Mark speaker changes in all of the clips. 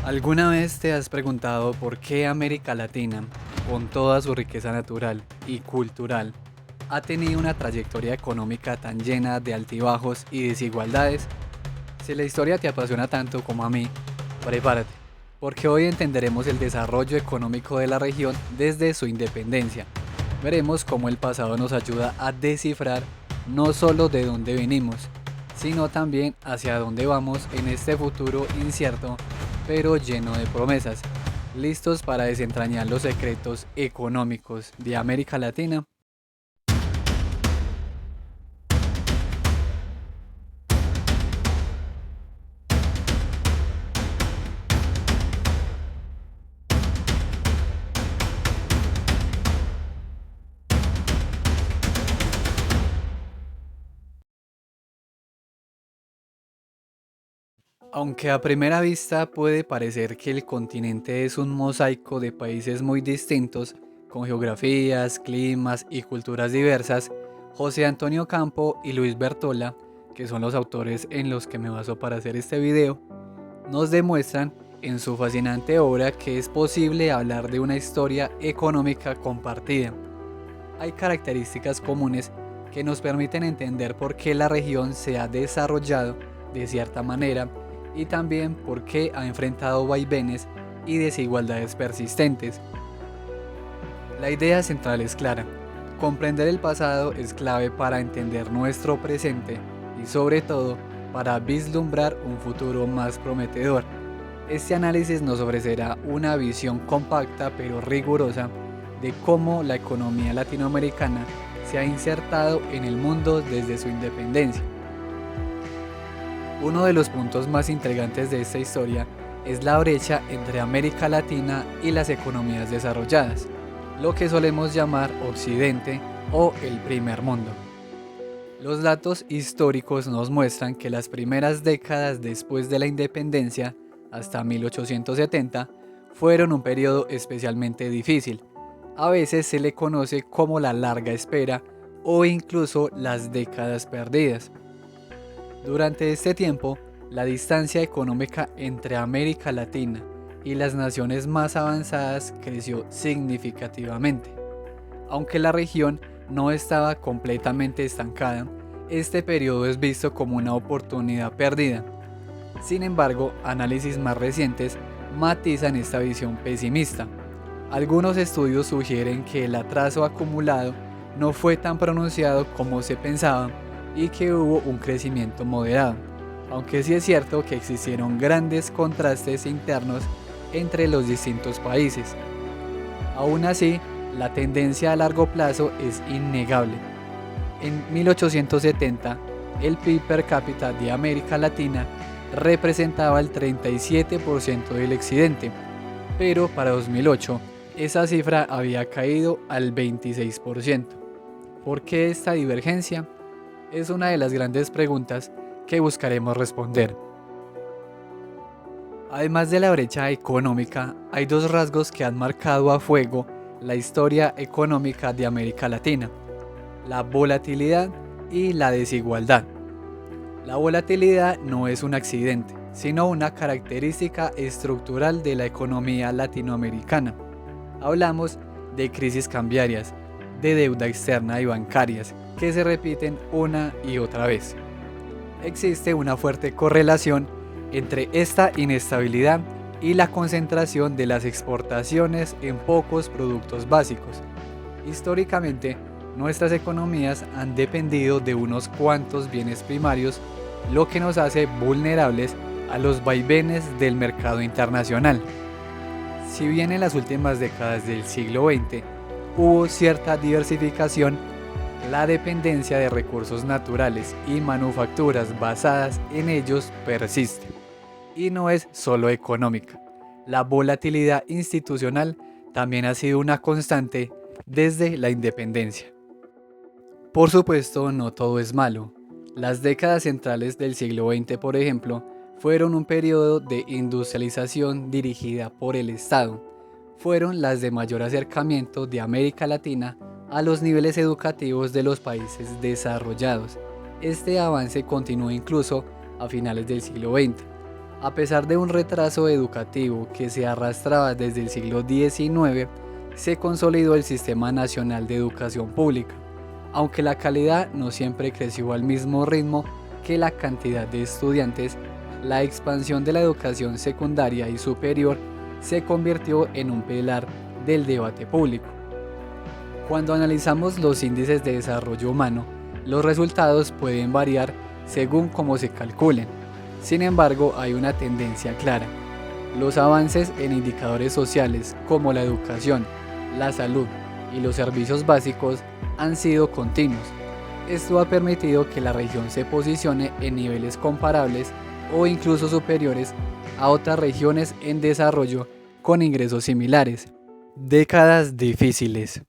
Speaker 1: ¿Alguna vez te has preguntado por qué América Latina, con toda su riqueza natural y cultural, ha tenido una trayectoria económica tan llena de altibajos y desigualdades? Si la historia te apasiona tanto como a mí, prepárate, porque hoy entenderemos el desarrollo económico de la región desde su independencia. Veremos cómo el pasado nos ayuda a descifrar no solo de dónde venimos, sino también hacia dónde vamos en este futuro incierto, pero lleno de promesas. ¿Listos para desentrañar los secretos económicos de América Latina? Aunque a primera vista puede parecer que el continente es un mosaico de países muy distintos, con geografías, climas y culturas diversas, José Antonio Campo y Luis Bertola, que son los autores en los que me baso para hacer este video, nos demuestran en su fascinante obra que es posible hablar de una historia económica compartida. Hay características comunes que nos permiten entender por qué la región se ha desarrollado de cierta manera y también por qué ha enfrentado vaivenes y desigualdades persistentes. La idea central es clara. Comprender el pasado es clave para entender nuestro presente y sobre todo para vislumbrar un futuro más prometedor. Este análisis nos ofrecerá una visión compacta pero rigurosa de cómo la economía latinoamericana se ha insertado en el mundo desde su independencia. Uno de los puntos más intrigantes de esta historia es la brecha entre América Latina y las economías desarrolladas, lo que solemos llamar Occidente o el primer mundo. Los datos históricos nos muestran que las primeras décadas después de la independencia, hasta 1870, fueron un periodo especialmente difícil. A veces se le conoce como la larga espera o incluso las décadas perdidas. Durante este tiempo, la distancia económica entre América Latina y las naciones más avanzadas creció significativamente. Aunque la región no estaba completamente estancada, este periodo es visto como una oportunidad perdida. Sin embargo, análisis más recientes matizan esta visión pesimista. Algunos estudios sugieren que el atraso acumulado no fue tan pronunciado como se pensaba y que hubo un crecimiento moderado, aunque sí es cierto que existieron grandes contrastes internos entre los distintos países. Aún así, la tendencia a largo plazo es innegable. En 1870, el PIB per cápita de América Latina representaba el 37% del excedente, pero para 2008 esa cifra había caído al 26%. ¿Por qué esta divergencia? Es una de las grandes preguntas que buscaremos responder. Además de la brecha económica, hay dos rasgos que han marcado a fuego la historia económica de América Latina: la volatilidad y la desigualdad. La volatilidad no es un accidente, sino una característica estructural de la economía latinoamericana. Hablamos de crisis cambiarias, de deuda externa y bancarias, que se repiten una y otra vez. Existe una fuerte correlación entre esta inestabilidad y la concentración de las exportaciones en pocos productos básicos. Históricamente, nuestras economías han dependido de unos cuantos bienes primarios, lo que nos hace vulnerables a los vaivenes del mercado internacional. Si bien en las últimas décadas del siglo XX hubo cierta diversificación, la dependencia de recursos naturales y manufacturas basadas en ellos persiste. Y no es solo económica. La volatilidad institucional también ha sido una constante desde la independencia. Por supuesto, no todo es malo. Las décadas centrales del siglo XX, por ejemplo, fueron un periodo de industrialización dirigida por el Estado. Fueron las de mayor acercamiento de América Latina a los niveles educativos de los países desarrollados. Este avance continuó incluso a finales del siglo XX. A pesar de un retraso educativo que se arrastraba desde el siglo XIX, se consolidó el Sistema Nacional de Educación Pública, aunque la calidad no siempre creció al mismo ritmo que la cantidad de estudiantes. La expansión de la educación secundaria y superior se convirtió en un pilar del debate público. Cuando analizamos los índices de desarrollo humano, los resultados pueden variar según cómo se calculen. Sin embargo, hay una tendencia clara. Los avances en indicadores sociales como la educación, la salud y los servicios básicos han sido continuos. Esto ha permitido que la región se posicione en niveles comparables o incluso superiores a otras regiones en desarrollo con ingresos similares. Décadas difíciles.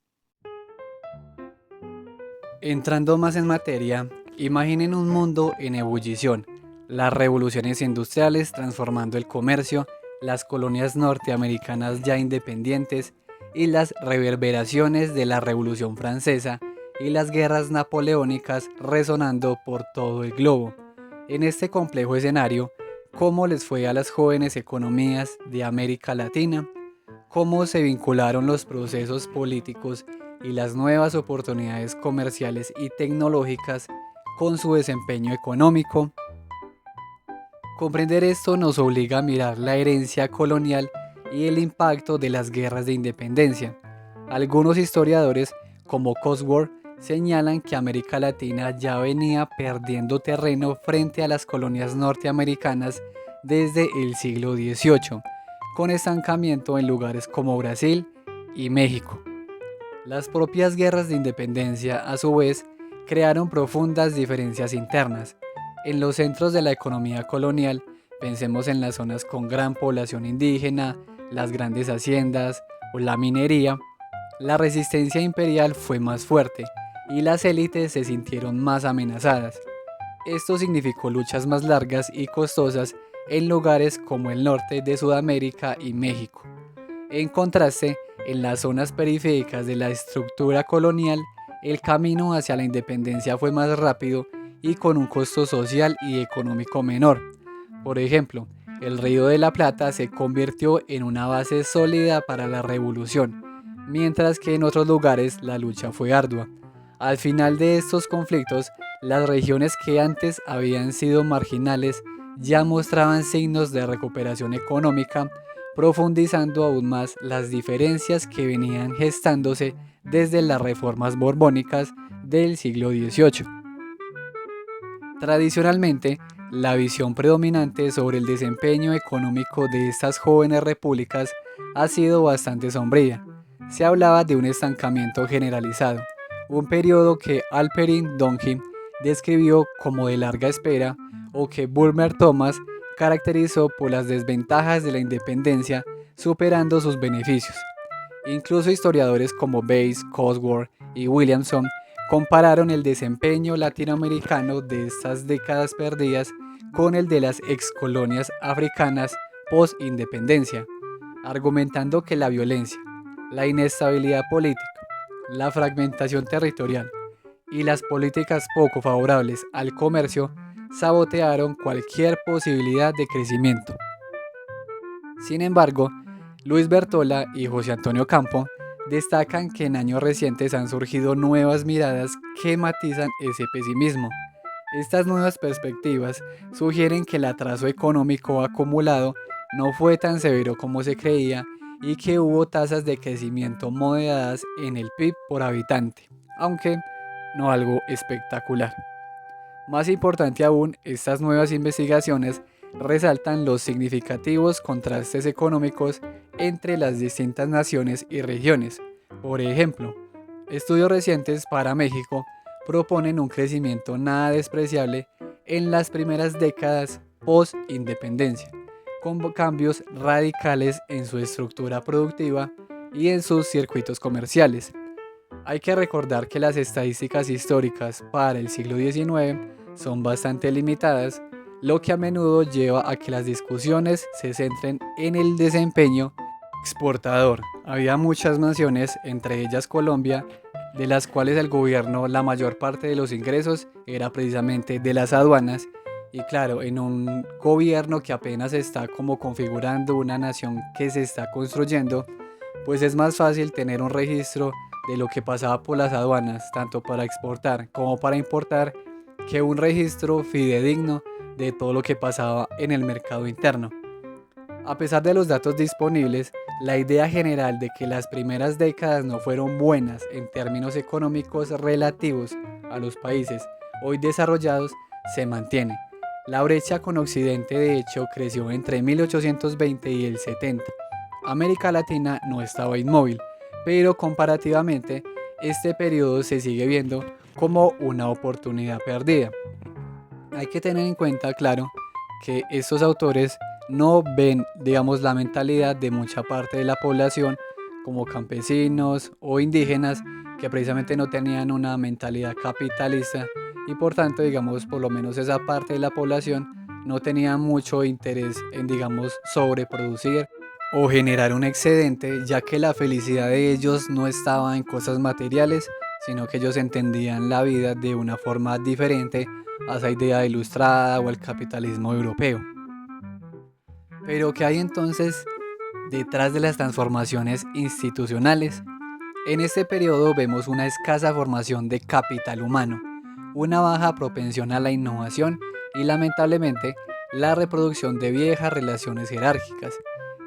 Speaker 1: Entrando más en materia, imaginen un mundo en ebullición, las revoluciones industriales transformando el comercio, las colonias norteamericanas ya independientes y las reverberaciones de la Revolución Francesa y las guerras napoleónicas resonando por todo el globo. En este complejo escenario, ¿cómo les fue a las jóvenes economías de América Latina? ¿Cómo se vincularon los procesos políticos y las nuevas oportunidades comerciales y tecnológicas con su desempeño económico? Comprender esto nos obliga a mirar la herencia colonial y el impacto de las guerras de independencia. Algunos historiadores, como Cosworth, señalan que América Latina ya venía perdiendo terreno frente a las colonias norteamericanas desde el siglo XVIII, con estancamiento en lugares como Brasil y México. Las propias guerras de independencia, a su vez, crearon profundas diferencias internas. En los centros de la economía colonial, pensemos en las zonas con gran población indígena, las grandes haciendas o la minería, la resistencia imperial fue más fuerte y las élites se sintieron más amenazadas. Esto significó luchas más largas y costosas en lugares como el norte de Sudamérica y México. En contraste, en las zonas periféricas de la estructura colonial, el camino hacia la independencia fue más rápido y con un costo social y económico menor. Por ejemplo, el Río de la Plata se convirtió en una base sólida para la revolución, mientras que en otros lugares la lucha fue ardua. Al final de estos conflictos, las regiones que antes habían sido marginales ya mostraban signos de recuperación económica, profundizando aún más las diferencias que venían gestándose desde las reformas borbónicas del siglo XVIII. Tradicionalmente, la visión predominante sobre el desempeño económico de estas jóvenes repúblicas ha sido bastante sombría. Se hablaba de un estancamiento generalizado, un periodo que Alperin Donkin describió como de larga espera o que Bulmer Thomas caracterizó por las desventajas de la independencia superando sus beneficios. Incluso historiadores como Bayes, Cosworth y Williamson compararon el desempeño latinoamericano de estas décadas perdidas con el de las excolonias africanas post-independencia, argumentando que la violencia, la inestabilidad política, la fragmentación territorial y las políticas poco favorables al comercio sabotearon cualquier posibilidad de crecimiento. Sin embargo, Luis Bertola y José Antonio Campo destacan que en años recientes han surgido nuevas miradas que matizan ese pesimismo. Estas nuevas perspectivas sugieren que el atraso económico acumulado no fue tan severo como se creía y que hubo tasas de crecimiento moderadas en el PIB por habitante, aunque no algo espectacular. Más importante aún, estas nuevas investigaciones resaltan los significativos contrastes económicos entre las distintas naciones y regiones. Por ejemplo, estudios recientes para México proponen un crecimiento nada despreciable en las primeras décadas post-independencia, con cambios radicales en su estructura productiva y en sus circuitos comerciales. Hay que recordar que las estadísticas históricas para el siglo XIX son bastante limitadas, lo que a menudo lleva a que las discusiones se centren en el desempeño exportador. Había muchas naciones, entre ellas Colombia, de las cuales el gobierno, la mayor parte de los ingresos era precisamente de las aduanas, Y claro, en un gobierno que apenas se está como configurando, una nación que se está construyendo, pues es más fácil tener un registro de lo que pasaba por las aduanas, tanto para exportar como para importar, que un registro fidedigno de todo lo que pasaba en el mercado interno. A pesar de los datos disponibles, la idea general de que las primeras décadas no fueron buenas en términos económicos relativos a los países hoy desarrollados se mantiene. La brecha con Occidente de hecho creció entre 1820 y el 70. América Latina no estaba inmóvil, pero comparativamente este periodo se sigue viendo como una oportunidad perdida. Hay que tener en cuenta, claro, que estos autores no ven, digamos, la mentalidad de mucha parte de la población como campesinos o indígenas que precisamente no tenían una mentalidad capitalista y por tanto, digamos, por lo menos esa parte de la población no tenía mucho interés en, digamos, sobreproducir o generar un excedente, ya que la felicidad de ellos no estaba en cosas materiales, sino que ellos entendían la vida de una forma diferente a esa idea ilustrada o al capitalismo europeo. Pero ¿qué hay entonces detrás de las transformaciones institucionales? En este periodo vemos una escasa formación de capital humano, una baja propensión a la innovación y lamentablemente la reproducción de viejas relaciones jerárquicas.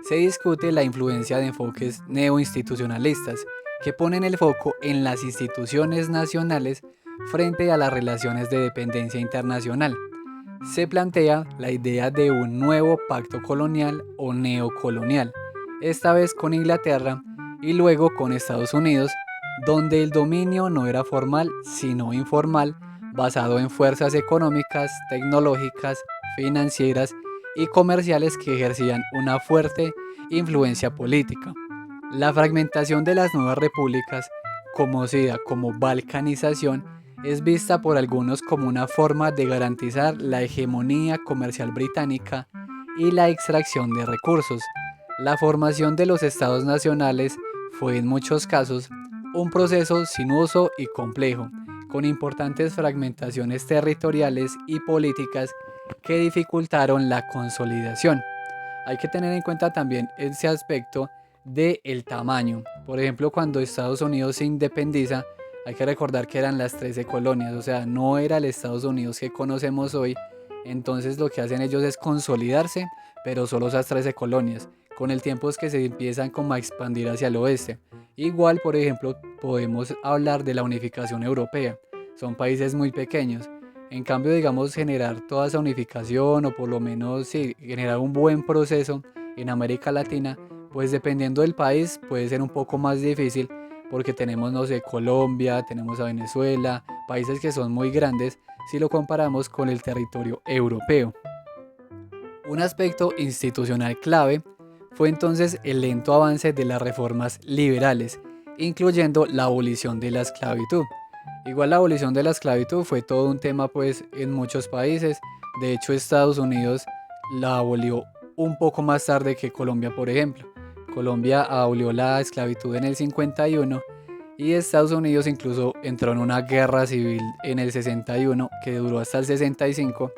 Speaker 1: Se discute la influencia de enfoques neoinstitucionalistas que ponen el foco en las instituciones nacionales frente a las relaciones de dependencia internacional. Se plantea la idea de un nuevo pacto colonial o neocolonial, esta vez con Inglaterra y luego con Estados Unidos, donde el dominio no era formal sino informal, basado en fuerzas económicas, tecnológicas, financieras y comerciales que ejercían una fuerte influencia política. La fragmentación de las nuevas repúblicas, conocida como balcanización, es vista por algunos como una forma de garantizar la hegemonía comercial británica y la extracción de recursos. La formación de los estados nacionales fue en muchos casos un proceso sinuoso y complejo, con importantes fragmentaciones territoriales y políticas que dificultaron la consolidación. Hay que tener en cuenta también ese aspecto del tamaño. Por ejemplo, cuando Estados Unidos se independiza, hay que recordar que eran las 13 colonias, o sea, no era el Estados Unidos que conocemos hoy. Entonces lo que hacen ellos es consolidarse, pero solo esas 13 colonias. Con el tiempo es que se empiezan como a expandir hacia el oeste. Igual, por ejemplo, podemos hablar de la unificación europea. Son países muy pequeños. En cambio, digamos, generar toda esa unificación o por lo menos sí, generar un buen proceso en América Latina, pues dependiendo del país puede ser un poco más difícil porque tenemos, no sé, Colombia, tenemos a Venezuela, países que son muy grandes si lo comparamos con el territorio europeo. Un aspecto institucional clave fue entonces el lento avance de las reformas liberales, incluyendo la abolición de la esclavitud. Igual la abolición de la esclavitud fue todo un tema pues en muchos países. De hecho, Estados Unidos la abolió un poco más tarde que Colombia, por ejemplo. Colombia abolió la esclavitud en el 51 y Estados Unidos incluso entró en una guerra civil en el 61 que duró hasta el 65,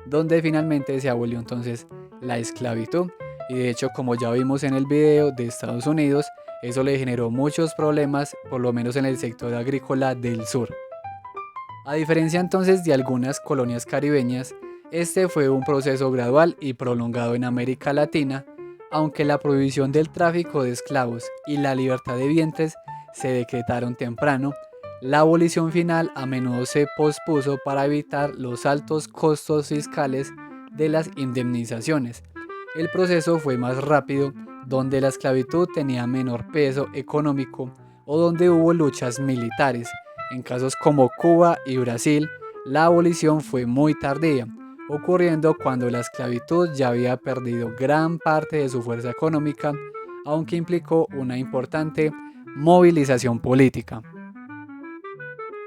Speaker 1: donde finalmente se abolió entonces la esclavitud. Y de hecho, como ya vimos en el video de Estados Unidos, eso le generó muchos problemas, por lo menos en el sector agrícola del sur. A diferencia entonces de algunas colonias caribeñas, este fue un proceso gradual y prolongado en América Latina, aunque la prohibición del tráfico de esclavos y la libertad de vientres se decretaron temprano. La abolición final a menudo se pospuso para evitar los altos costos fiscales de las indemnizaciones. El proceso fue más rápido, donde la esclavitud tenía menor peso económico o donde hubo luchas militares. En casos como Cuba y Brasil, la abolición fue muy tardía, ocurriendo cuando la esclavitud ya había perdido gran parte de su fuerza económica, aunque implicó una importante movilización política.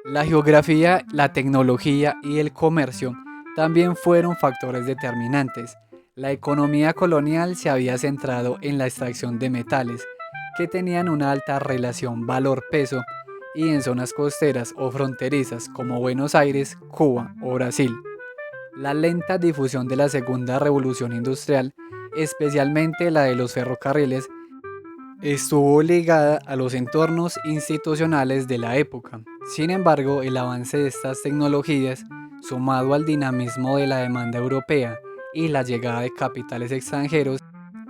Speaker 1: La geografía, la tecnología y el comercio también fueron factores determinantes. La economía colonial se había centrado en la extracción de metales, que tenían una alta relación valor-peso, y en zonas costeras o fronterizas como Buenos Aires, Cuba o Brasil. La lenta difusión de la segunda revolución industrial, especialmente la de los ferrocarriles, estuvo ligada a los entornos institucionales de la época. Sin embargo, el avance de estas tecnologías, sumado al dinamismo de la demanda europea y la llegada de capitales extranjeros,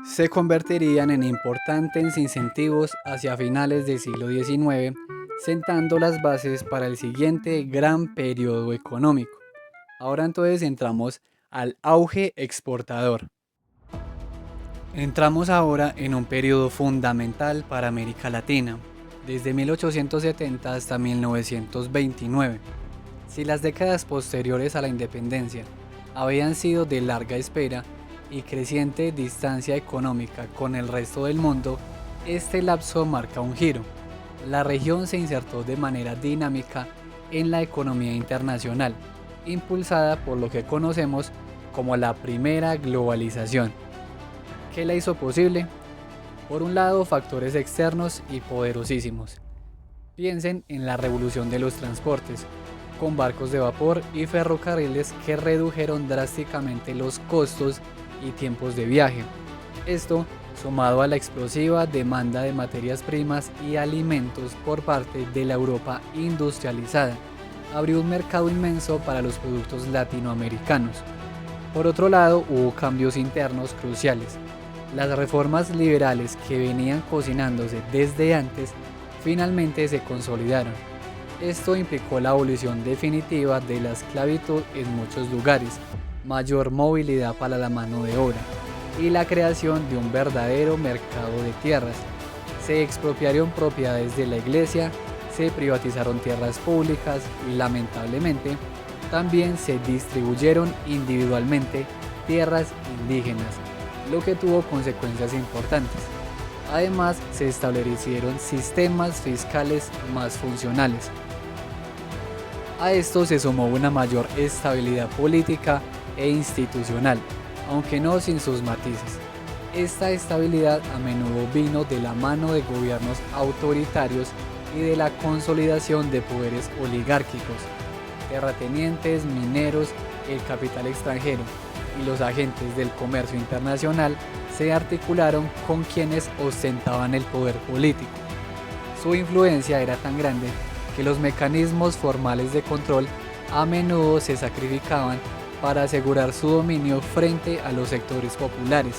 Speaker 1: se convertirían en importantes incentivos hacia finales del siglo XIX, sentando las bases para el siguiente gran periodo económico. Ahora entonces entramos al auge exportador. Entramos ahora en un periodo fundamental para América Latina, desde 1870 hasta 1929. Si las décadas posteriores a la independencia habían sido de larga espera y creciente distancia económica con el resto del mundo, este lapso marca un giro. La región se insertó de manera dinámica en la economía internacional, impulsada por lo que conocemos como la primera globalización. ¿Qué la hizo posible? Por un lado, factores externos y poderosísimos. Piensen en la revolución de los transportes, con barcos de vapor y ferrocarriles que redujeron drásticamente los costos y tiempos de viaje. Esto, sumado a la explosiva demanda de materias primas y alimentos por parte de la Europa industrializada, abrió un mercado inmenso para los productos latinoamericanos. Por otro lado, hubo cambios internos cruciales. Las reformas liberales que venían cocinándose desde antes finalmente se consolidaron. Esto implicó la abolición definitiva de la esclavitud en muchos lugares, mayor movilidad para la mano de obra y la creación de un verdadero mercado de tierras. Se expropiaron propiedades de la iglesia, se privatizaron tierras públicas y lamentablemente también se distribuyeron individualmente tierras indígenas, lo que tuvo consecuencias importantes. Además, se establecieron sistemas fiscales más funcionales. A esto se sumó una mayor estabilidad política e institucional, aunque no sin sus matices. Esta estabilidad a menudo vino de la mano de gobiernos autoritarios y de la consolidación de poderes oligárquicos. Terratenientes, mineros, el capital extranjero y los agentes del comercio internacional se articularon con quienes ostentaban el poder político. Su influencia era tan grande que los mecanismos formales de control a menudo se sacrificaban para asegurar su dominio frente a los sectores populares.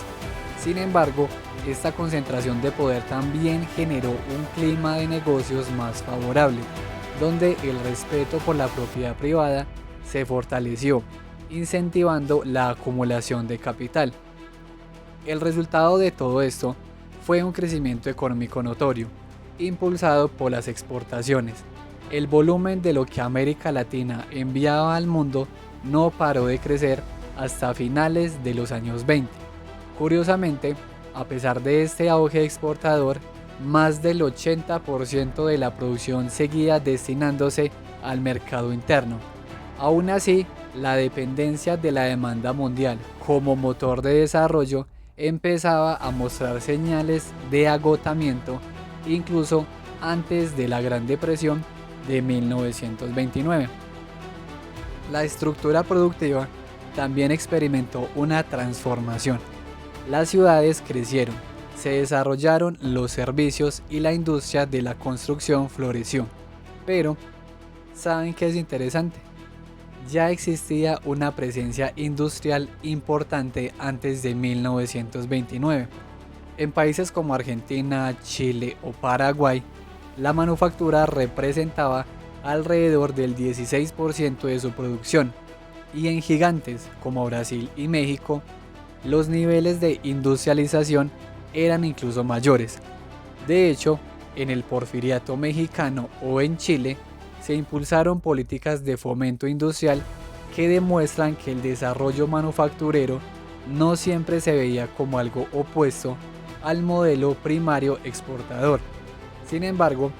Speaker 1: Sin embargo, esta concentración de poder también generó un clima de negocios más favorable, donde el respeto por la propiedad privada se fortaleció, incentivando la acumulación de capital. El resultado de todo esto fue un crecimiento económico notorio, impulsado por las exportaciones. El volumen de lo que América Latina enviaba al mundo no paró de crecer hasta finales de los años 20. Curiosamente, a pesar de este auge exportador, más del 80% de la producción seguía destinándose al mercado interno. Aún así, la dependencia de la demanda mundial como motor de desarrollo empezaba a mostrar señales de agotamiento, incluso antes de la Gran Depresión de 1929. La estructura productiva también experimentó una transformación. Las ciudades crecieron, se desarrollaron los servicios y la industria de la construcción floreció. Pero, ¿saben qué es interesante? Ya existía una presencia industrial importante antes de 1929. En países como Argentina, Chile o Paraguay, la manufactura representaba alrededor del 16% de su producción, y en gigantes como Brasil y México, los niveles de industrialización eran incluso mayores. De hecho, en el Porfiriato mexicano o en Chile, se impulsaron políticas de fomento industrial que demuestran que el desarrollo manufacturero no siempre se veía como algo opuesto al modelo primario exportador. Sin embargo,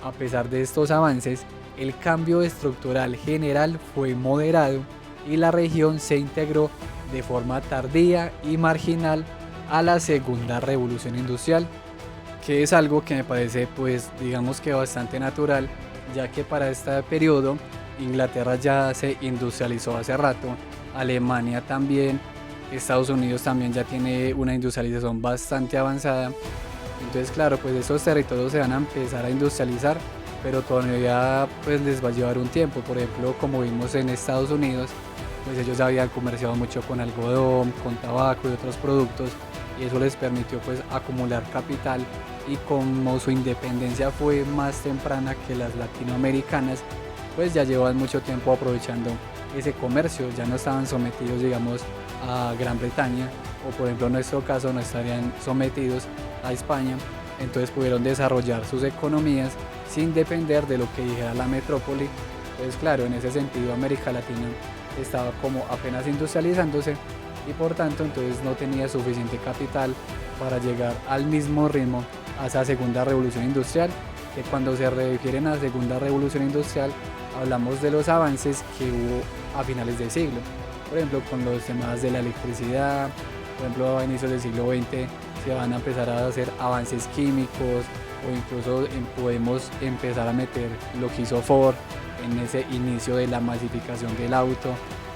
Speaker 1: a pesar de estos avances, el cambio estructural general fue moderado y la región se integró de forma tardía y marginal a la segunda revolución industrial, que es algo que me parece digamos que bastante natural, ya que para este periodo Inglaterra ya se industrializó hace rato Alemania también, Estados Unidos también ya tiene una industrialización bastante avanzada. Entonces, claro, pues esos territorios se van a empezar a industrializar, pero todavía pues les va a llevar un tiempo. Por ejemplo, como vimos en Estados Unidos, pues ellos habían comerciado mucho con algodón, con tabaco y otros productos, y eso les permitió pues acumular capital, y como su independencia fue más temprana que las latinoamericanas, pues ya llevan mucho tiempo aprovechando ese comercio, ya no estaban sometidos, digamos, a Gran Bretaña, o por ejemplo en nuestro caso no estarían sometidos a España. Entonces pudieron desarrollar sus economías sin depender de lo que dijera la metrópoli. Entonces, claro, en ese sentido América Latina estaba como apenas industrializándose, y por tanto entonces no tenía suficiente capital para llegar al mismo ritmo a esa segunda revolución industrial, que cuando se refieren a segunda revolución industrial hablamos de los avances que hubo a finales del siglo. Por ejemplo, con los temas de la electricidad, por ejemplo a inicios del siglo XX se van a empezar a hacer avances químicos, o incluso podemos empezar a meter lo que hizo Ford en ese inicio de la masificación del auto,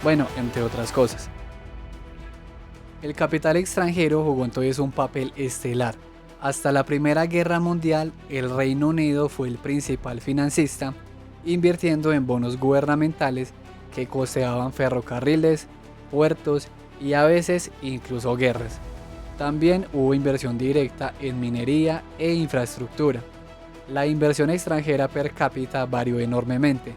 Speaker 1: bueno, entre otras cosas. El capital extranjero jugó entonces un papel estelar. Hasta la Primera Guerra Mundial, el Reino Unido fue el principal financista, invirtiendo en bonos gubernamentales que costeaban ferrocarriles, puertos y a veces incluso guerras. También hubo inversión directa en minería e infraestructura. La inversión extranjera per cápita varió enormemente,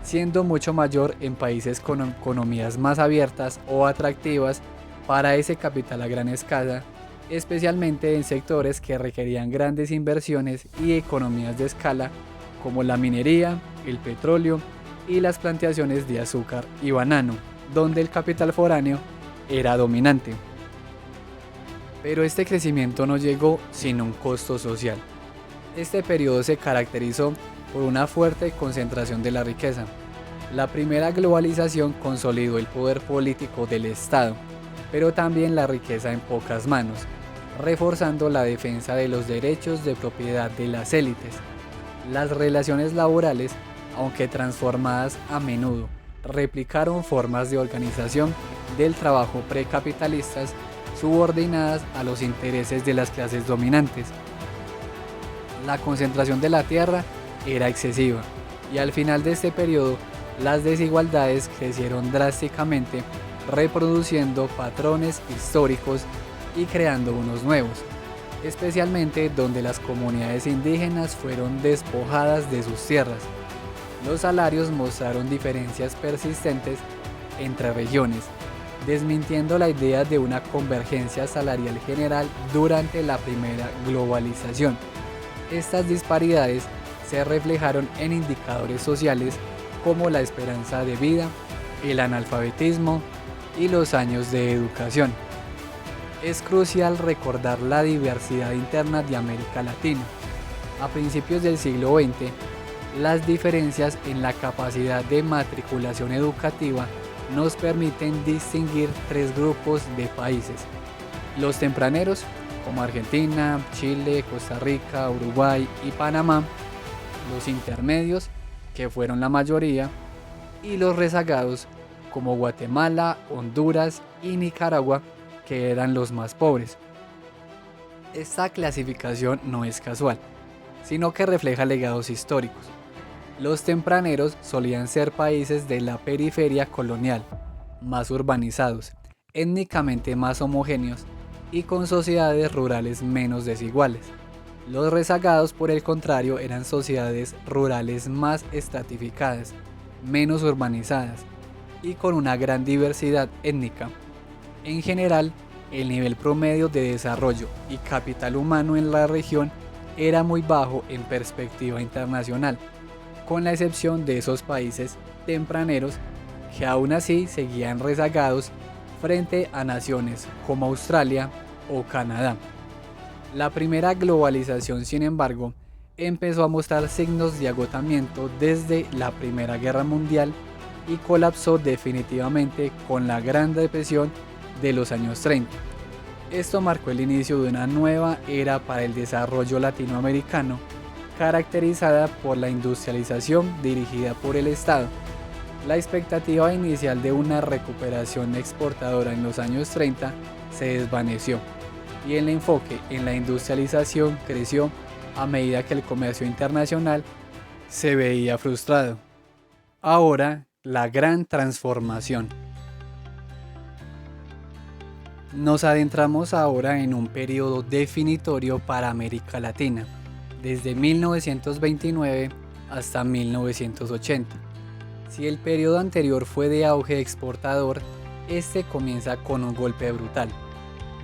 Speaker 1: siendo mucho mayor en países con economías más abiertas o atractivas para ese capital a gran escala, especialmente en sectores que requerían grandes inversiones y economías de escala, como la minería, el petróleo y las plantaciones de azúcar y banano, donde el capital foráneo era dominante. Pero este crecimiento no llegó sin un costo social. Este periodo se caracterizó por una fuerte concentración de la riqueza. La primera globalización consolidó el poder político del Estado, pero también la riqueza en pocas manos, reforzando la defensa de los derechos de propiedad de las élites. Las relaciones laborales, aunque transformadas a menudo, replicaron formas de organización del trabajo precapitalistas subordinadas a los intereses de las clases dominantes. La concentración de la tierra era excesiva, y al final de este periodo las desigualdades crecieron drásticamente, reproduciendo patrones históricos y creando unos nuevos, especialmente donde las comunidades indígenas fueron despojadas de sus tierras. Los salarios mostraron diferencias persistentes entre regiones, desmintiendo la idea de una convergencia salarial general durante la primera globalización. Estas disparidades se reflejaron en indicadores sociales como la esperanza de vida, el analfabetismo y los años de educación. Es crucial recordar la diversidad interna de América Latina. A principios del siglo XX, las diferencias en la capacidad de matriculación educativa nos permiten distinguir tres grupos de países: los tempraneros, como Argentina, Chile, Costa Rica, Uruguay y Panamá; los intermedios, que fueron la mayoría; y los rezagados, como Guatemala, Honduras y Nicaragua, que eran los más pobres. Esta clasificación no es casual, sino que refleja legados históricos. Los tempraneros solían ser países de la periferia colonial, más urbanizados, étnicamente más homogéneos y con sociedades rurales menos desiguales. Los rezagados, por el contrario, eran sociedades rurales más estratificadas, menos urbanizadas y con una gran diversidad étnica. En general, el nivel promedio de desarrollo y capital humano en la región era muy bajo en perspectiva internacional, con la excepción de esos países tempraneros que aún así seguían rezagados frente a naciones como Australia o Canadá. La primera globalización, sin embargo, empezó a mostrar signos de agotamiento desde la Primera Guerra Mundial y colapsó definitivamente con la Gran Depresión de los años 30. Esto marcó el inicio de una nueva era para el desarrollo latinoamericano, caracterizada por la industrialización dirigida por el Estado. La expectativa inicial de una recuperación exportadora en los años 30 se desvaneció y el enfoque en la industrialización creció a medida que el comercio internacional se veía frustrado. Ahora, la gran transformación. Nos adentramos ahora en un periodo definitorio para América Latina, desde 1929 hasta 1980. Si el periodo anterior fue de auge exportador, este comienza con un golpe brutal: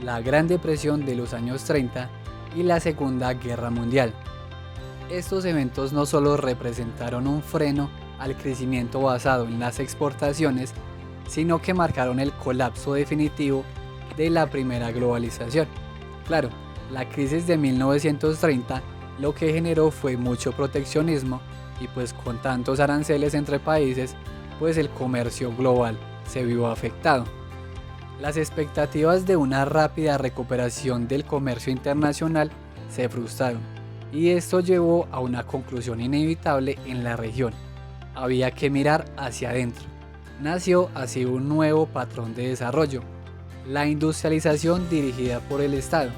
Speaker 1: la Gran Depresión de los años 30 y la Segunda Guerra Mundial. Estos eventos no solo representaron un freno al crecimiento basado en las exportaciones, sino que marcaron el colapso definitivo de la primera globalización. Claro, la crisis de 1930 lo que generó fue mucho proteccionismo y pues con tantos aranceles entre países, pues el comercio global se vio afectado. Las expectativas de una rápida recuperación del comercio internacional se frustraron y esto llevó a una conclusión inevitable en la región: había que mirar hacia adentro. Nació así un nuevo patrón de desarrollo: la industrialización dirigida por el Estado,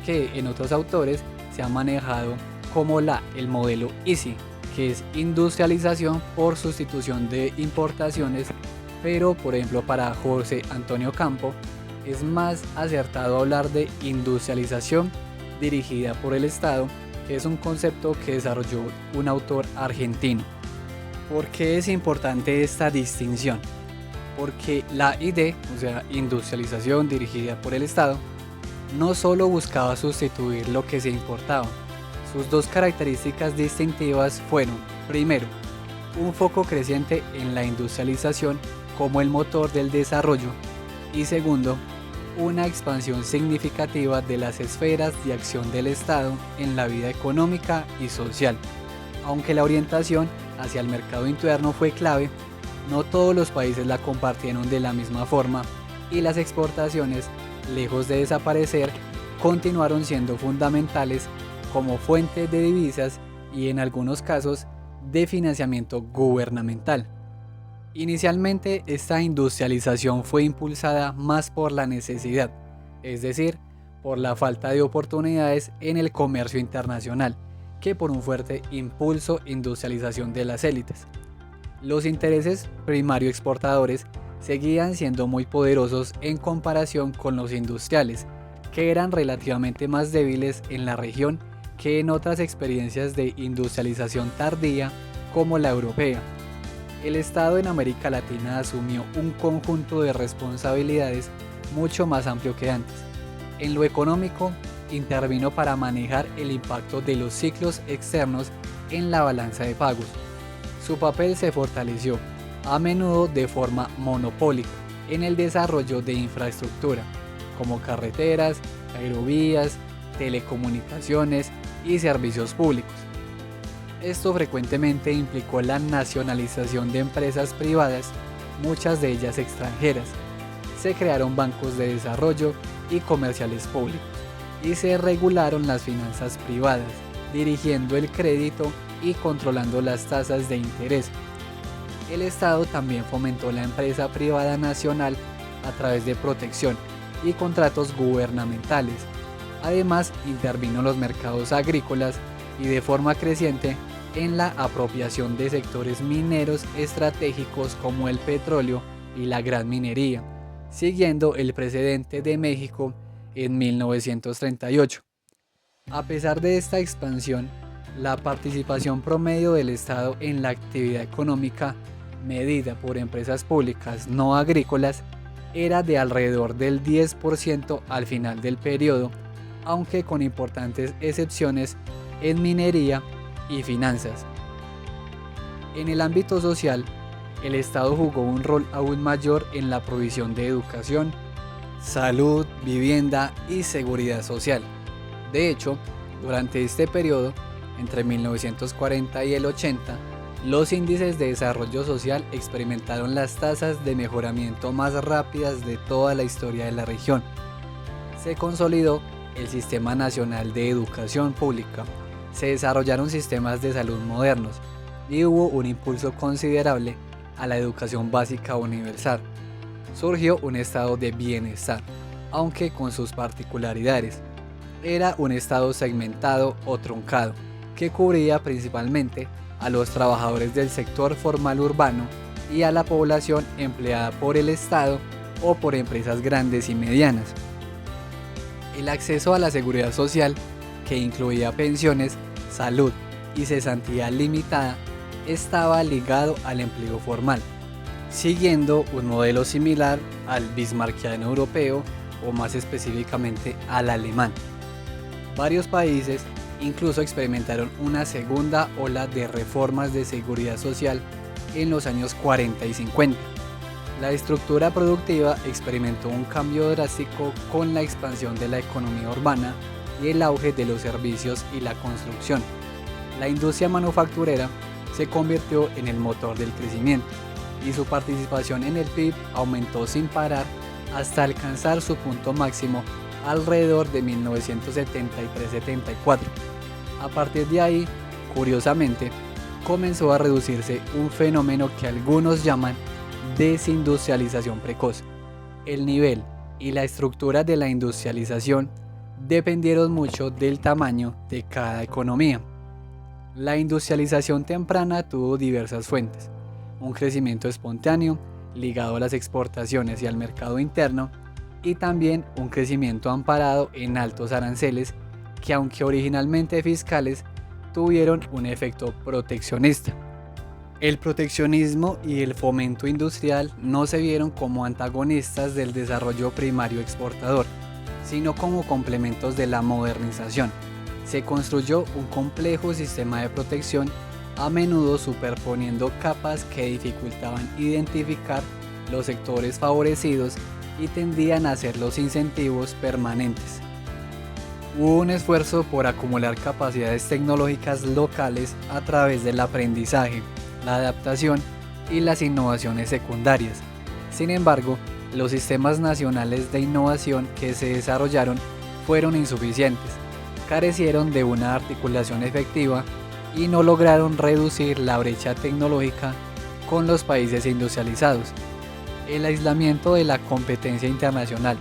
Speaker 1: que en otros autores se ha manejado como el modelo EASY, que es industrialización por sustitución de importaciones, pero por ejemplo para José Antonio Campo es más acertado hablar de industrialización dirigida por el Estado, que es un concepto que desarrolló un autor argentino. ¿Por qué es importante esta distinción? Porque la ID, o sea, industrialización dirigida por el Estado, no solo buscaba sustituir lo que se importaba. Sus dos características distintivas fueron, primero, un foco creciente en la industrialización como el motor del desarrollo, y segundo, una expansión significativa de las esferas de acción del Estado en la vida económica y social. Aunque la orientación hacia el mercado interno fue clave, no todos los países la compartieron de la misma forma y las exportaciones, lejos de desaparecer, continuaron siendo fundamentales como fuente de divisas y en algunos casos de financiamiento gubernamental. Inicialmente esta industrialización fue impulsada más por la necesidad, es decir, por la falta de oportunidades en el comercio internacional, que por un fuerte impulso industrialización de las élites. Los intereses primario exportadores seguían siendo muy poderosos en comparación con los industriales, que eran relativamente más débiles en la región que en otras experiencias de industrialización tardía como la europea. El Estado en América Latina asumió un conjunto de responsabilidades mucho más amplio que antes. En lo económico, intervino para manejar el impacto de los ciclos externos en la balanza de pagos. Su papel se fortaleció, a menudo de forma monopólica, en el desarrollo de infraestructura, como carreteras, aerovías, telecomunicaciones y servicios públicos. Esto frecuentemente implicó la nacionalización de empresas privadas, muchas de ellas extranjeras. Se crearon bancos de desarrollo y comerciales públicos, y se regularon las finanzas privadas, dirigiendo el crédito y controlando las tasas de interés. El Estado también fomentó la empresa privada nacional a través de protección y contratos gubernamentales. Además, intervino en los mercados agrícolas y de forma creciente en la apropiación de sectores mineros estratégicos como el petróleo y la gran minería, siguiendo el precedente de México en 1938. A pesar de esta expansión, la participación promedio del Estado en la actividad económica medida por empresas públicas no agrícolas era de alrededor del 10% al final del periodo, aunque con importantes excepciones en minería y finanzas. En el ámbito social, el Estado jugó un rol aún mayor en la provisión de educación, salud, vivienda y seguridad social. De hecho, durante este periodo, entre 1940 y el 80, los índices de desarrollo social experimentaron las tasas de mejoramiento más rápidas de toda la historia de la región. Se consolidó el Sistema Nacional de Educación Pública, se desarrollaron sistemas de salud modernos y hubo un impulso considerable a la educación básica universal. Surgió un estado de bienestar, aunque con sus particularidades. Era un estado segmentado o truncado, que cubría principalmente a los trabajadores del sector formal urbano y a la población empleada por el Estado o por empresas grandes y medianas. El acceso a la seguridad social, que incluía pensiones, salud y cesantía limitada, estaba ligado al empleo formal, siguiendo un modelo similar al bismarckiano europeo o más específicamente al alemán. Varios países incluso experimentaron una segunda ola de reformas de seguridad social en los años 40 y 50. La estructura productiva experimentó un cambio drástico con la expansión de la economía urbana y el auge de los servicios y la construcción. La industria manufacturera se convirtió en el motor del crecimiento y su participación en el PIB aumentó sin parar hasta alcanzar su punto máximo alrededor de 1973-74. A partir de ahí, curiosamente, comenzó a reducirse un fenómeno que algunos llaman desindustrialización precoz. El nivel y la estructura de la industrialización dependieron mucho del tamaño de cada economía. La industrialización temprana tuvo diversas fuentes: un crecimiento espontáneo ligado a las exportaciones y al mercado interno, y también un crecimiento amparado en altos aranceles que, aunque originalmente fiscales, tuvieron un efecto proteccionista. El proteccionismo y el fomento industrial no se vieron como antagonistas del desarrollo primario exportador, sino como complementos de la modernización. Se construyó un complejo sistema de protección, a menudo superponiendo capas que dificultaban identificar los sectores favorecidos y tendían a ser los incentivos permanentes. Hubo un esfuerzo por acumular capacidades tecnológicas locales a través del aprendizaje, la adaptación y las innovaciones secundarias. Sin embargo, los sistemas nacionales de innovación que se desarrollaron fueron insuficientes, carecieron de una articulación efectiva y no lograron reducir la brecha tecnológica con los países industrializados. El aislamiento de la competencia internacional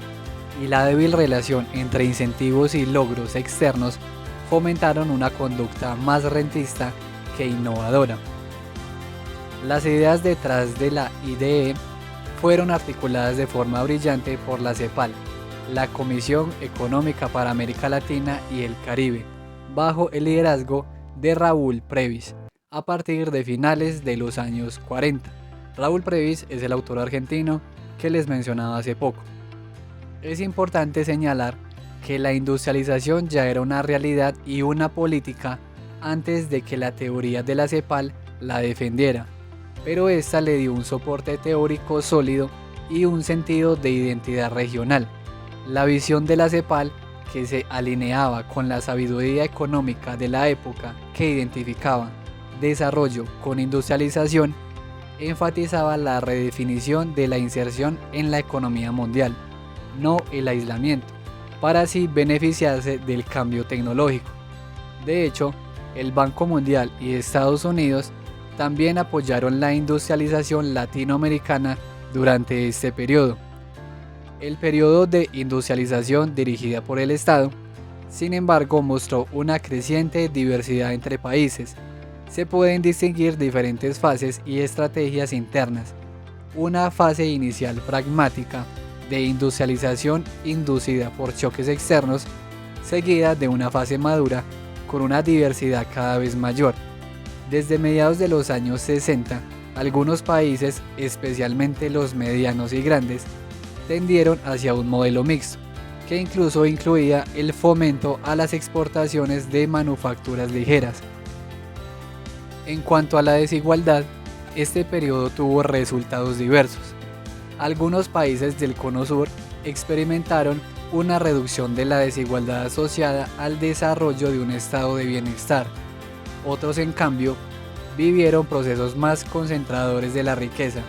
Speaker 1: y la débil relación entre incentivos y logros externos fomentaron una conducta más rentista que innovadora. Las ideas detrás de la IDE fueron articuladas de forma brillante por la CEPAL, la Comisión Económica para América Latina y el Caribe, bajo el liderazgo de Raúl Previs, a partir de finales de los años 40. Raúl Previs es el autor argentino que les mencionaba hace poco. Es importante señalar que la industrialización ya era una realidad y una política antes de que la teoría de la CEPAL la defendiera, pero esta le dio un soporte teórico sólido y un sentido de identidad regional. La visión de la CEPAL, que se alineaba con la sabiduría económica de la época que identificaba desarrollo con industrialización, enfatizaba la redefinición de la inserción en la economía mundial, no el aislamiento, para así beneficiarse del cambio tecnológico. De hecho, el Banco Mundial y Estados Unidos también apoyaron la industrialización latinoamericana durante este periodo. El periodo de industrialización dirigida por el Estado, sin embargo, mostró una creciente diversidad entre países. Se pueden distinguir diferentes fases y estrategias internas. Una fase inicial pragmática de industrialización inducida por choques externos, seguida de una fase madura con una diversidad cada vez mayor. Desde mediados de los años 60, algunos países, especialmente los medianos y grandes, tendieron hacia un modelo mixto, que incluso incluía el fomento a las exportaciones de manufacturas ligeras. En cuanto a la desigualdad, este periodo tuvo resultados diversos. Algunos países del Cono Sur experimentaron una reducción de la desigualdad asociada al desarrollo de un estado de bienestar. Otros, en cambio, vivieron procesos más concentradores de la riqueza.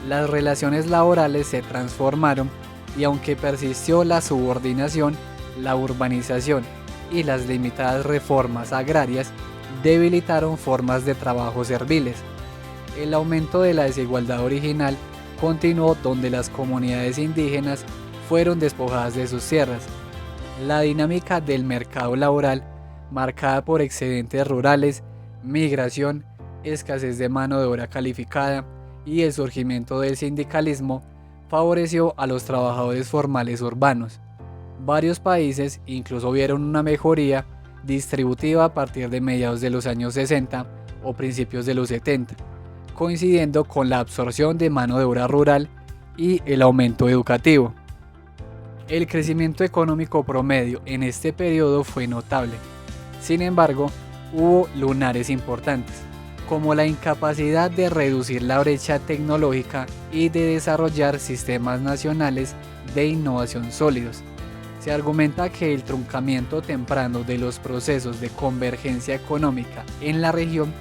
Speaker 1: Las relaciones laborales se transformaron y, aunque persistió la subordinación, la urbanización y las limitadas reformas agrarias debilitaron formas de trabajo serviles. El aumento de la desigualdad original continuó donde las comunidades indígenas fueron despojadas de sus tierras. La dinámica del mercado laboral, marcada por excedentes rurales, migración, escasez de mano de obra calificada y el surgimiento del sindicalismo, favoreció a los trabajadores formales urbanos. Varios países incluso vieron una mejoría distributiva a partir de mediados de los años 60 o principios de los 70, coincidiendo con la absorción de mano de obra rural y el aumento educativo. El crecimiento económico promedio en este periodo fue notable. Sin embargo, hubo lunares importantes, como la incapacidad de reducir la brecha tecnológica y de desarrollar sistemas nacionales de innovación sólidos. Se argumenta que el truncamiento temprano de los procesos de convergencia económica en la región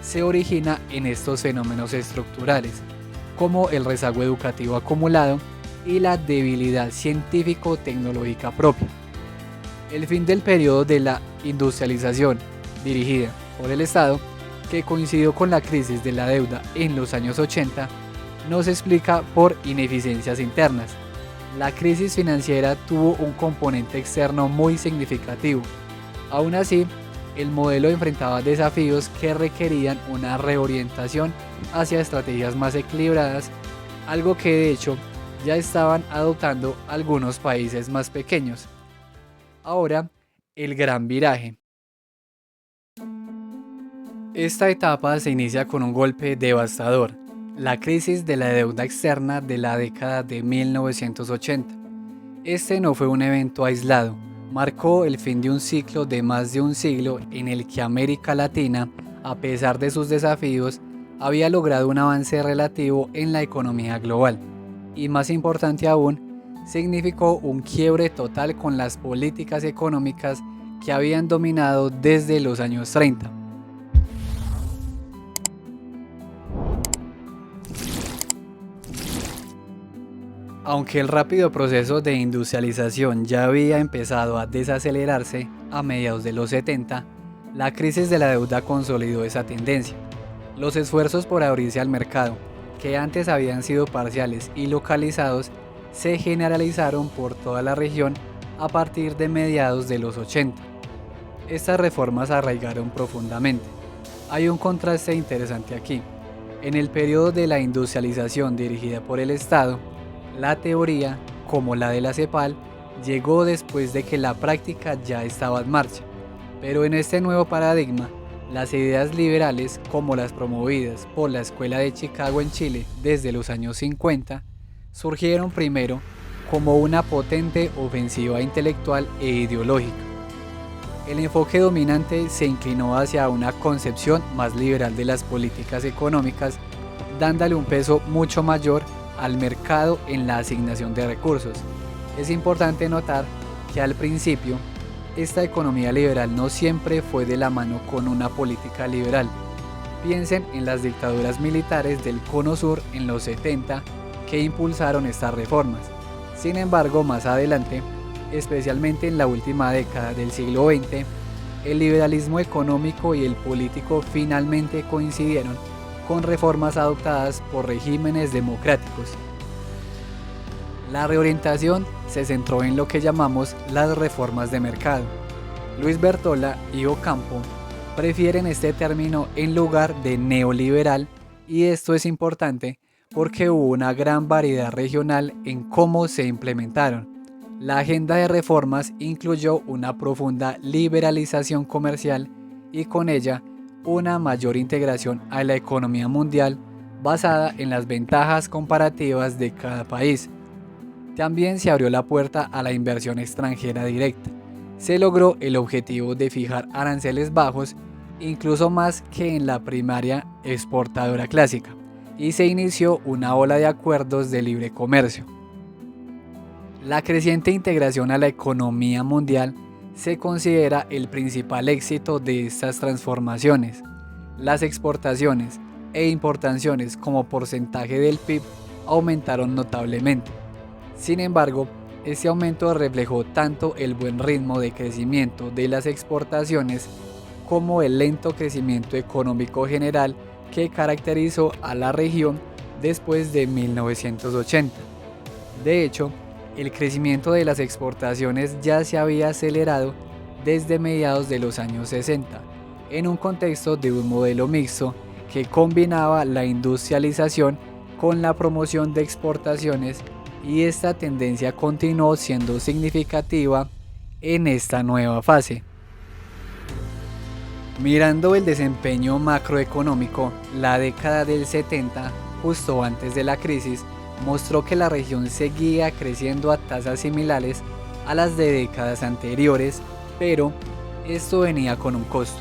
Speaker 1: se origina en estos fenómenos estructurales, como el rezago educativo acumulado y la debilidad científico-tecnológica propia. El fin del periodo de la industrialización dirigida por el Estado, que coincidió con la crisis de la deuda en los años 80, no se explica por ineficiencias internas. La crisis financiera tuvo un componente externo muy significativo. Aún así, el modelo enfrentaba desafíos que requerían una reorientación hacia estrategias más equilibradas, algo que de hecho ya estaban adoptando algunos países más pequeños. Ahora, el gran viraje. Esta etapa se inicia con un golpe devastador, la crisis de la deuda externa de la década de 1980. Este no fue un evento aislado, marcó el fin de un ciclo de más de un siglo en el que América Latina, a pesar de sus desafíos, había logrado un avance relativo en la economía global. Y más importante aún, significó un quiebre total con las políticas económicas que habían dominado desde los años 30. Aunque el rápido proceso de industrialización ya había empezado a desacelerarse a mediados de los 70, la crisis de la deuda consolidó esa tendencia. Los esfuerzos por abrirse al mercado, que antes habían sido parciales y localizados, se generalizaron por toda la región a partir de mediados de los 80. Estas reformas arraigaron profundamente. Hay un contraste interesante aquí. En el periodo de la industrialización dirigida por el Estado, la teoría, como la de la CEPAL, llegó después de que la práctica ya estaba en marcha. Pero en este nuevo paradigma, las ideas liberales, como las promovidas por la Escuela de Chicago en Chile desde los años 50, surgieron primero como una potente ofensiva intelectual e ideológica. El enfoque dominante se inclinó hacia una concepción más liberal de las políticas económicas, dándole un peso mucho mayor al mercado en la asignación de recursos. Es importante notar que al principio, esta economía liberal no siempre fue de la mano con una política liberal. Piensen en las dictaduras militares del Cono Sur en los 70 que impulsaron estas reformas. Sin embargo, más adelante, especialmente en la última década del siglo XX, el liberalismo económico y el político finalmente coincidieron con reformas adoptadas por regímenes democráticos. La reorientación se centró en lo que llamamos las reformas de mercado. Luis Bertola y Ocampo prefieren este término en lugar de neoliberal, y esto es importante porque hubo una gran variedad regional en cómo se implementaron. La agenda de reformas incluyó una profunda liberalización comercial y con ella una mayor integración a la economía mundial basada en las ventajas comparativas de cada país. También se abrió la puerta a la inversión extranjera directa. Se logró el objetivo de fijar aranceles bajos, incluso más que en la primaria exportadora clásica, y se inició una ola de acuerdos de libre comercio. La creciente integración a la economía mundial se considera el principal éxito de estas transformaciones. Las exportaciones e importaciones como porcentaje del PIB aumentaron notablemente. Sin embargo, este aumento reflejó tanto el buen ritmo de crecimiento de las exportaciones como el lento crecimiento económico general que caracterizó a la región después de 1980. De hecho, el crecimiento de las exportaciones ya se había acelerado desde mediados de los años 60, en un contexto de un modelo mixto que combinaba la industrialización con la promoción de exportaciones, y esta tendencia continuó siendo significativa en esta nueva fase. Mirando el desempeño macroeconómico, la década del 70, justo antes de la crisis, mostró que la región seguía creciendo a tasas similares a las de décadas anteriores, pero esto venía con un costo: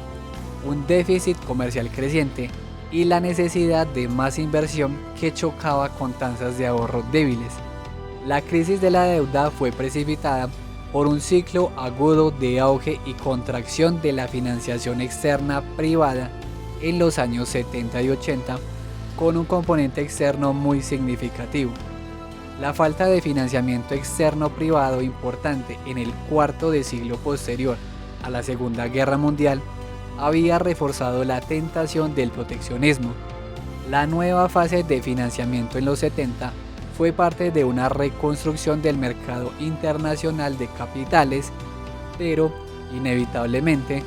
Speaker 1: un déficit comercial creciente y la necesidad de más inversión que chocaba con tasas de ahorro débiles. La crisis de la deuda fue precipitada por un ciclo agudo de auge y contracción de la financiación externa privada en los años 70 y 80, con un componente externo muy significativo. La falta de financiamiento externo privado importante en el cuarto de siglo posterior a la Segunda Guerra Mundial había reforzado la tentación del proteccionismo. La nueva fase de financiamiento en los 70 fue parte de una reconstrucción del mercado internacional de capitales, pero inevitablemente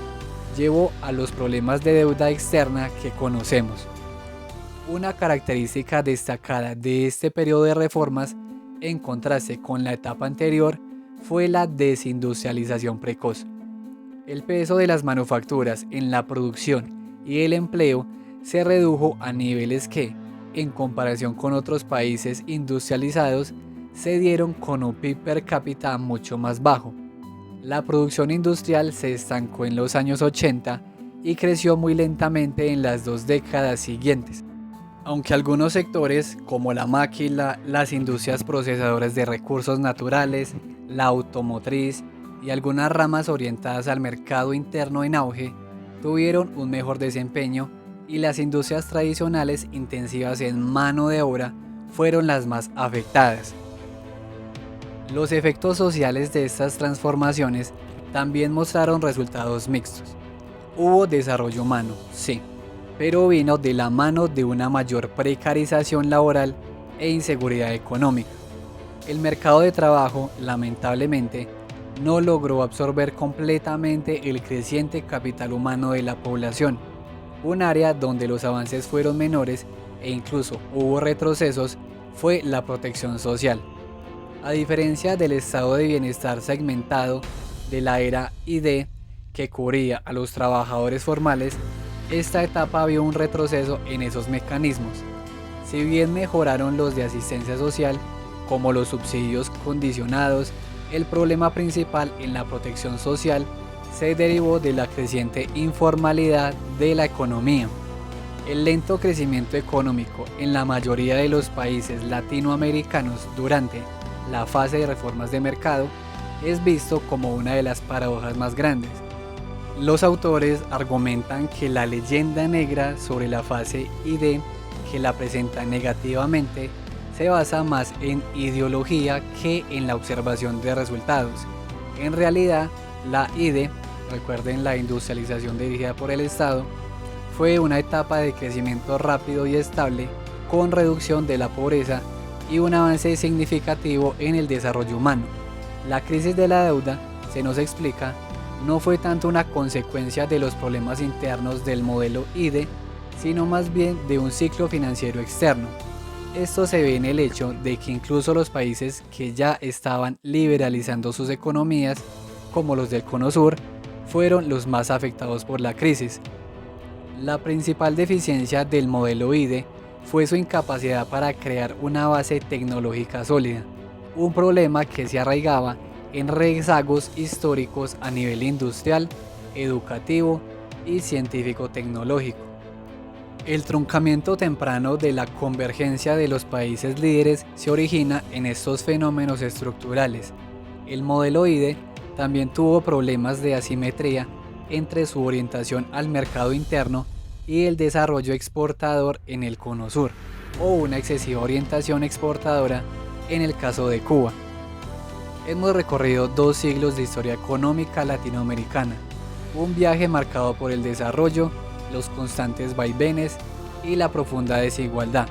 Speaker 1: llevó a los problemas de deuda externa que conocemos. Una característica destacada de este periodo de reformas, en contraste con la etapa anterior, fue la desindustrialización precoz. El peso de las manufacturas en la producción y el empleo se redujo a niveles que, en comparación con otros países industrializados, se dieron con un PIB per cápita mucho más bajo. La producción industrial se estancó en los años 80 y creció muy lentamente en las 2 décadas siguientes. Aunque algunos sectores, como la maquila, las industrias procesadoras de recursos naturales, la automotriz y algunas ramas orientadas al mercado interno en auge, tuvieron un mejor desempeño, y las industrias tradicionales intensivas en mano de obra fueron las más afectadas. Los efectos sociales de estas transformaciones también mostraron resultados mixtos. Hubo desarrollo humano, sí, pero vino de la mano de una mayor precarización laboral e inseguridad económica. El mercado de trabajo, lamentablemente, no logró absorber completamente el creciente capital humano de la población. Un área donde los avances fueron menores e incluso hubo retrocesos fue la protección social. A diferencia del estado de bienestar segmentado de la era ID, que cubría a los trabajadores formales, esta etapa vio un retroceso en esos mecanismos. Si bien mejoraron los de asistencia social, como los subsidios condicionados, el problema principal en la protección social se derivó de la creciente informalidad de la economía. El lento crecimiento económico en la mayoría de los países latinoamericanos durante la fase de reformas de mercado es visto como una de las paradojas más grandes. Los autores argumentan que la leyenda negra sobre la fase ID, que la presenta negativamente, se basa más en ideología que en la observación de resultados. En realidad, la ID, recuerden la industrialización dirigida por el Estado, fue una etapa de crecimiento rápido y estable con reducción de la pobreza y un avance significativo en el desarrollo humano. La crisis de la deuda, se nos explica, no fue tanto una consecuencia de los problemas internos del modelo ID, sino más bien de un ciclo financiero externo. Esto se ve en el hecho de que incluso los países que ya estaban liberalizando sus economías, como los del Cono Sur, fueron los más afectados por la crisis. La principal deficiencia del modelo ID fue su incapacidad para crear una base tecnológica sólida, un problema que se arraigaba en rezagos históricos a nivel industrial, educativo y científico-tecnológico. El truncamiento temprano de la convergencia de los países líderes se origina en estos fenómenos estructurales. El modelo ID también tuvo problemas de asimetría entre su orientación al mercado interno y el desarrollo exportador en el Cono Sur, o una excesiva orientación exportadora en el caso de Cuba. Hemos recorrido 2 siglos de historia económica latinoamericana, un viaje marcado por el desarrollo, los constantes vaivenes y la profunda desigualdad.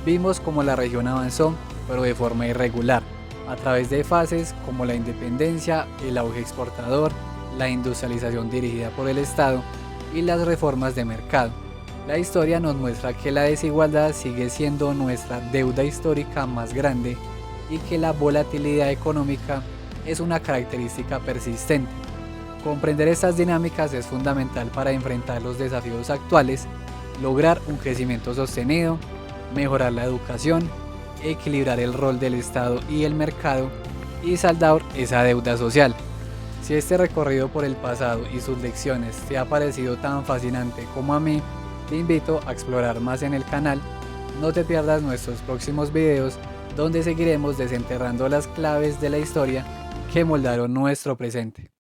Speaker 1: Vimos cómo la región avanzó, pero de forma irregular, a través de fases como la independencia, el auge exportador, la industrialización dirigida por el Estado y las reformas de mercado. La historia nos muestra que la desigualdad sigue siendo nuestra deuda histórica más grande y que la volatilidad económica es una característica persistente. Comprender estas dinámicas es fundamental para enfrentar los desafíos actuales, lograr un crecimiento sostenido, mejorar la educación, equilibrar el rol del Estado y el mercado y saldar esa deuda social. Si este recorrido por el pasado y sus lecciones te ha parecido tan fascinante como a mí, te invito a explorar más en el canal. No te pierdas nuestros próximos videos donde seguiremos desenterrando las claves de la historia que moldaron nuestro presente.